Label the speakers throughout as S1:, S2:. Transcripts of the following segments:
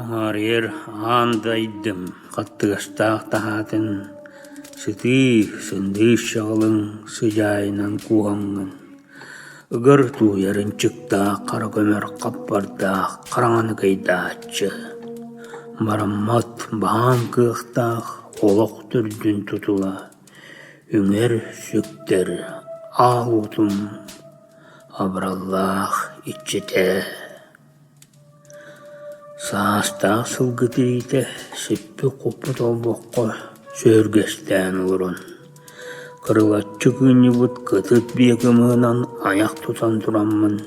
S1: Оңарер аандайдым, қаттығастақ тахатын, сыты сынды шағылың сыжайынан куғаңын. Үгір туярын чықта қара көмір қаппардақ қараңаны кайдачы. Бараммат бағам кықтақ олық түрдін тұтыла. Үңер сүктер ағ ұтым, абраллах итчете. Саастақ сылгытырыйты сіппі қоппыт олбоққа сөргестен ұрын. Кырылатчы күні бұд кытыт бегімінан аяқ тұтан тұрамын.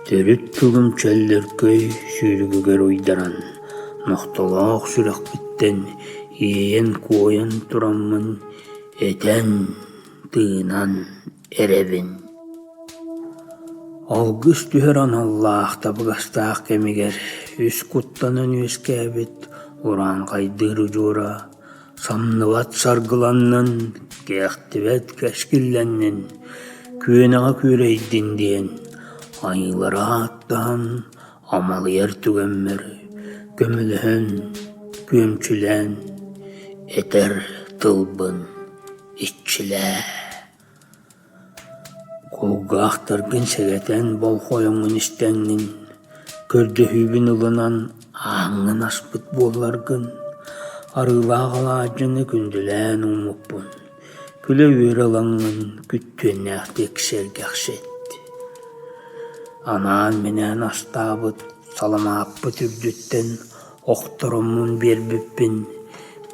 S1: Төріт түгім чәлдер көй сүйрігігер ойдаран. Ноқталақ сүрек біттен иен қойын тұрамын. Этен тыынан әребін. Алгыс түхеран Аллах табығастақ кемегер. Үс құттанын өс кәбет, оран қайдыры жора. Самнылат саргыланнын, кәқтібет кәшкілленнін. Күйенаға көрейдін дейін. Айылара аттан, амал ер түгеммер. Көмілін, көмчілен, етер тылбын, итчілә. Қолғақтыргын сәгетен бол қойыңын істәңнін. Көрді хүйбін ұлынан аңын аспыт боларгын. Арылағыла ажыны күнділән ұмықпын. Күлі өр алаңын күттен әқтек сәргәқсет. Анан менен астабыт, саламаппы түрдіттен оқтырымын бербіппін.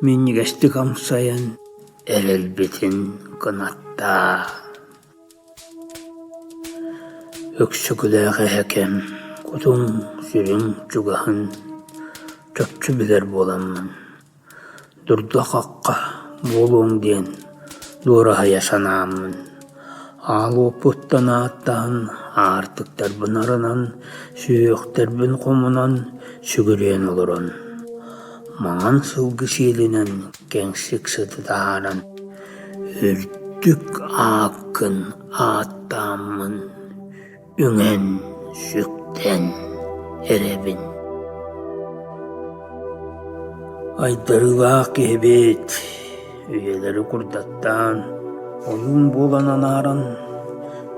S1: Мен егесті қамсайын, әрелбетін қынатта. Өксі күләғі әкем. Құтың сүрің жүгахын чөпчі білер боламын. Дұрда қаққа болуң ден дұраға яшанамын. Ал опыттан аттан артықтар бұн арынан, сүйектер бұн қомынан сүгірен олырын. Маңан сылғы селінен кәңсік сыды дағаран. Үрдік ақын аттамын. Үңен сүктен әребін. Айдарылақ ебет, үйелері құрдаттан, ойын боланан арын,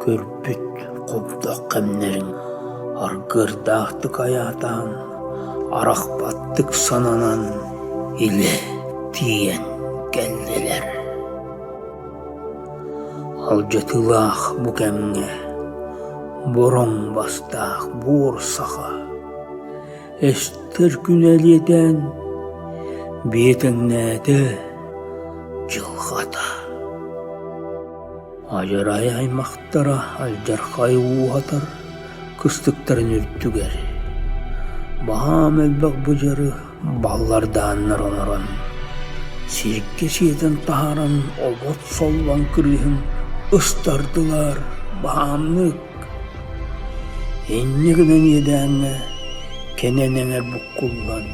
S1: көрпіт қобдақ қәмнерін, арғырдақтық аятан, арақпаттық сананан, иле тиен кәлделер. Ал жетілақ бұ кәмге, борон бастақ бор саға, әстір күнәледен бетіңнәді жылғата. Ажырай аймақтара алжарқай уғатар, күстіктарын үрттігер. Бағам әлбәқ бұжары баллардан нұрын. Сирікке сетін тағаран обот солван кірігін ұстардылар бағамнық. Еннігінен едәңі кененеңер бұққылған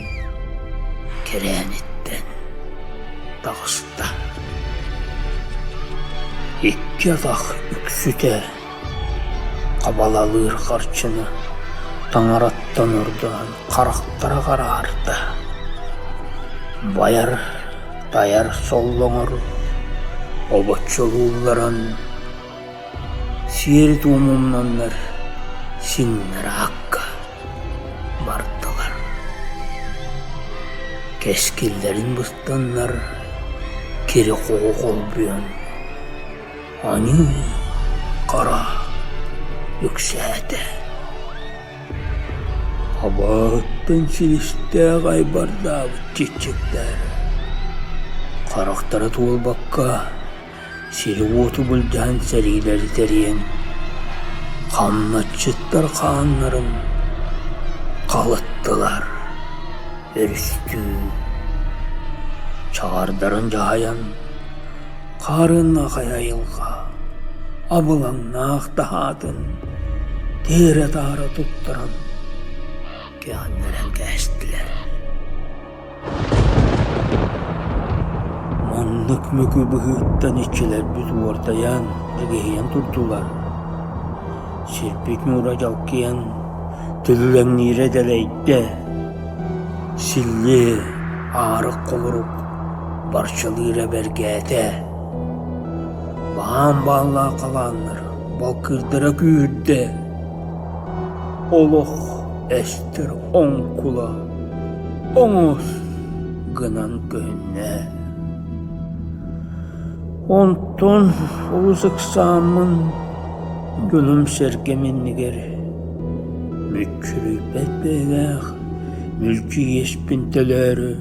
S1: керәнеттен тағыста. Екке атақ үксіте қабалалыр қарчыны таңараттан ұрдан қарақтара қарарда. Баяр таяр соллоңыр обатшылуларан сиер туымымнанлар синнер аққа бардылар. Кәскелдерін бұстанлар кері қоғы қолбүйін. Аны қара үксәді. Абаттан селісті ғай бардағы четчектер. Қарақтары туыл баққа сері оты бұлдан сәрилері тәрен. Қамнатшыттар қанларын қалыттылар, өрісті. Чағардарын жайан, қарын ақай айылға, абылаңнақ тағатын, тері тары тұттыран, кеғаннаран кәстілер. Мұндық мүкі бұғыттан итчілер бүт ортаян, іргейен тұрдылар. Сирпик нура жалкиян, Tülülen nire deleyde, Silli ağrık oluruk barçalıyla bergete. Bağım bağla kalanlar balkırdıra güğürde. Oluq estir on kula, oңuz gınan gönne. Onton oluzuk sağımın gönüm sergemin nigeri. Müçürüpet beğeğ, mülki yespinteleri,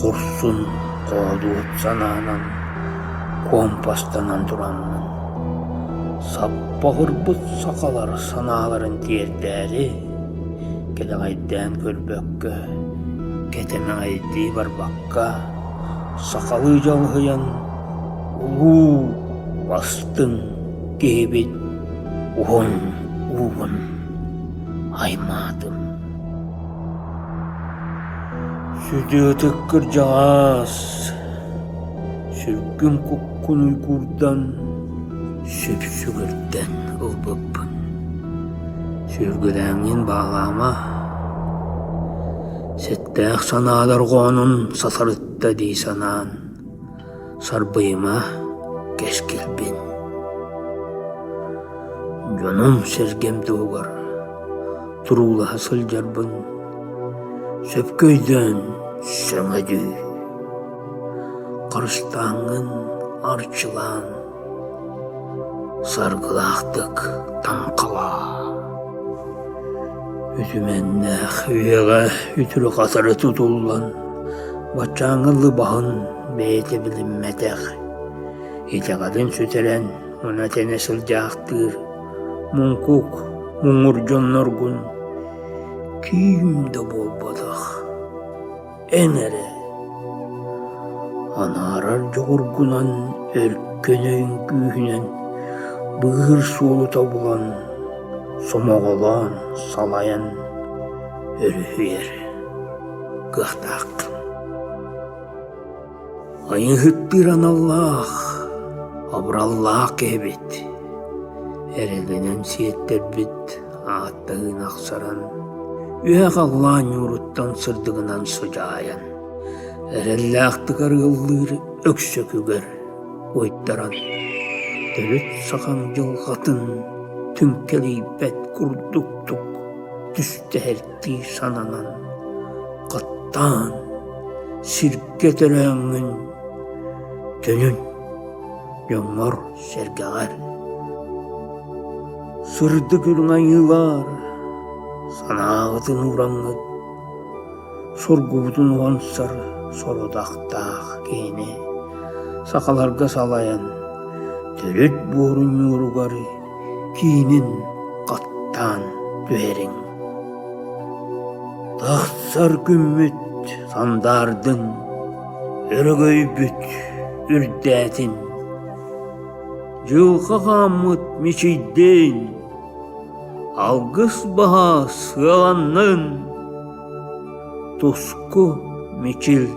S1: kursun koğdu otsananın, kompastanan duranın. Sappağır bıt sakalar sanaların tiyerleri, Kedağaydan kölbökkö, keteme aydi barbakka, sakalı jalhıyan, ulu bastın gebit, uğun aymadım. Südü tıkkır jağas, sürgün kukkun uykurdan, süpsügürden ılbıppın. Sürgüläňin bağlama, settäq sanalar goğunun sasarıtta di sanan, sarbıyıma keskilbin. Jonum sergem doğar, turuğla hasıl jarbın, söpköyden söňedi. Karıstaňın arçılan, sargılaqtık tankala. Ütümennäq üyeğe ütülü qasarı tutullan, baçaňylı bahın beýete bilinmetäq. Itegadyn sütelen, ona tene sıljaaqtyr, munkuk, muňurjonnorgun, kimde bolbadak. Enere, anarar jogurgunan örkönöýün kүйünen, bığır suulu tabulan, somogolan, salayan, örühüyer, gıhtak. Ayıhıttır anallah, abrallah kehbet. Erelenen siyetler bit, ağattağın aksaran, üyek Allah'ın yuruttan sırdığınan sıcayan. Erellaktık argıldır, öksöküger, oyttaran. Dölüt sakan jılgatın, tünkeli bet kurduktuk, düşte herti sananan. Kattan, sirke töreğinin, tönün, yonmor sergeğer. Sırdı gülün ayılar, sanağıdın uğranıd, sorgubudun vansar, sorudaqtaq keyne, sakalarga salayan, dölüt borun yurugari, kinin kattan düherin. Tahtsar gümmüt sandardın, örgöybüt ürdätin, jılqa qamıt miçidden, algыс baha sığanın, tusku miçil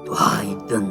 S1: duaydın.